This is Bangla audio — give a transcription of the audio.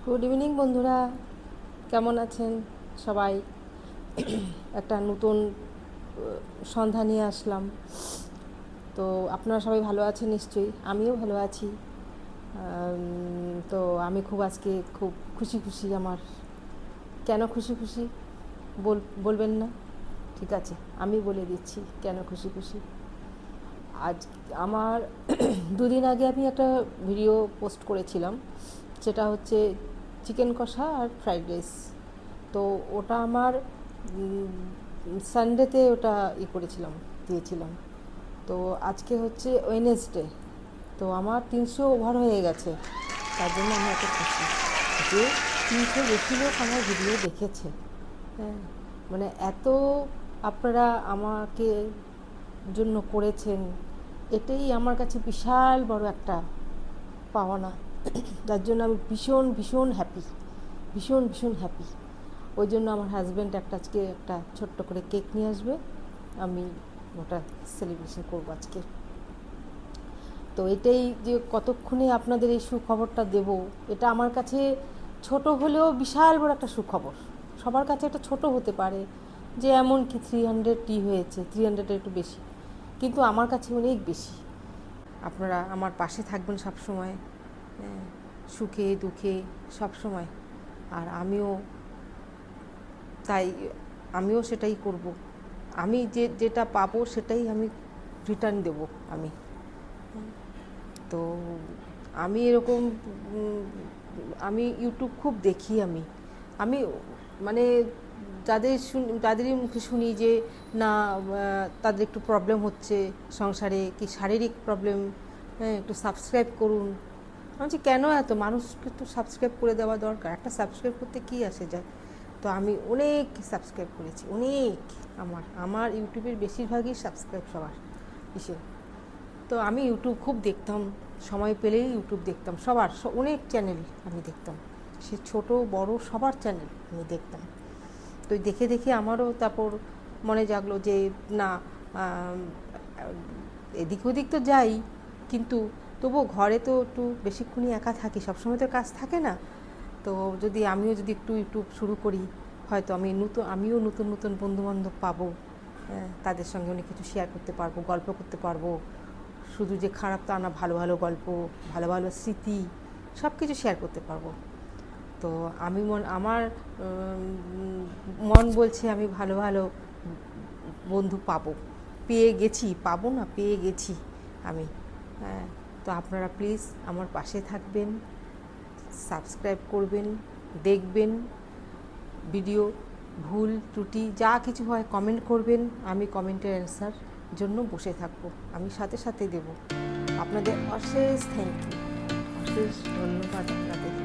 গুড ইভিনিং বন্ধুরা, কেমন আছেন সবাই? একটা নতুন সন্ধ্যা নিয়ে আসলাম। তো আপনারা সবাই ভালো আছেন নিশ্চয়ই, আমিও ভালো আছি। তো আমি আজকে খুব খুশি খুশি। আমার কেন খুশি খুশি বলবেন না? ঠিক আছে, আমি বলে দিচ্ছি কেন খুশি খুশি। আজ আমার দুদিন আগে আমি একটা ভিডিও পোস্ট করেছিলাম, সেটা হচ্ছে চিকেন কষা আর ফ্রাইড রাইস। তো ওটা আমার সানডেতে ওটা করেছিলাম, দিয়েছিলাম। তো আজকে হচ্ছে ওয়েডনেসডে, তো আমার 300 ওভার হয়ে গেছে। তার জন্য আমি এত খুশি যে 300 বেশি লোক আমার ভিডিও দেখেছে। হ্যাঁ, মানে এত আপনারা আমাকে জন্য করেছেন, এটাই আমার কাছে বিশাল বড় একটা পাওনা। যার জন্য আমি ভীষণ ভীষণ হ্যাপি, ভীষণ ভীষণ হ্যাপি। ওই জন্য আমার হাজব্যান্ড আজকে একটা ছোট্ট করে কেক নিয়ে আসবে, আমি ওটা সেলিব্রেশন করবো আজকে। তো এটাই যে কতক্ষণে আপনাদের এই সুখবরটা দেব, এটা আমার কাছে ছোট হলেও বিশাল বড় একটা সুখবর। সবার কাছে একটা ছোট হতে পারে, যে এমন কি 300 হয়েছে, 300 একটু বেশি, কিন্তু আমার কাছে অনেক বেশি। আপনারা আমার পাশে থাকবেন সব সময়, সুখে দুঃখে সব সময়। আর আমিও সেটাই করব। আমি যেটা পাবো সেটাই আমি রিটার্ন দেব। আমি তো আমি এরকম আমি ইউটিউব খুব দেখি। আমি মানে যাদেরই মুখে শুনি যে না, তাদের একটু প্রবলেম হচ্ছে সংসারে, কি শারীরিক প্রবলেম, একটু সাবস্ক্রাইব করুন। আমি বলছি কেন এত মানুষকে একটু সাবস্ক্রাইব করে দেওয়া দরকার, একটা সাবস্ক্রাইব করতে কী আসে যায়। তো আমি অনেক সাবস্ক্রাইব করেছি, অনেক। আমার ইউটিউবের বেশিরভাগই সাবস্ক্রাইব সবার ইসে। তো আমি ইউটিউব খুব দেখতাম, সময় পেলেই ইউটিউব দেখতাম, সবার অনেক চ্যানেল আমি দেখতাম, সে ছোট বড় সবার চ্যানেল আমি দেখতাম। তো দেখে দেখে আমারও তারপর মনে জাগলো যে না, এদিক ওদিক তো যাই, কিন্তু তবুও ঘরে তো একটু বেশিক্ষণই একা থাকি, সবসময় তো কাজ থাকে না। তো আমিও যদি একটু ইউটিউব শুরু করি, হয়তো আমিও নতুন নতুন বন্ধুবান্ধব পাবো, তাদের সঙ্গে অনেক কিছু শেয়ার করতে পারবো, গল্প করতে পারবো। শুধু যে খারাপ তা না, ভালো ভালো গল্প, ভালো ভালো স্মৃতি সব কিছু শেয়ার করতে পারবো। তো আমার মন বলছে আমি ভালো ভালো বন্ধু পেয়ে গেছি, পাবো না, পেয়ে গেছি আমি। হ্যাঁ, তো আপনারা প্লিজ আমার পাশে থাকবেন, সাবস্ক্রাইব করবেন, দেখবেন ভিডিও, ভুল ত্রুটি যা কিছু হয় কমেন্ট করবেন, আমি কমেন্টের অ্যান্সার জন্য বসে থাকবো, আমি সাথে সাথে দেব। আপনাদের অশেষ থ্যাংক ইউ, অশেষ ধন্যবাদ আপনাদের।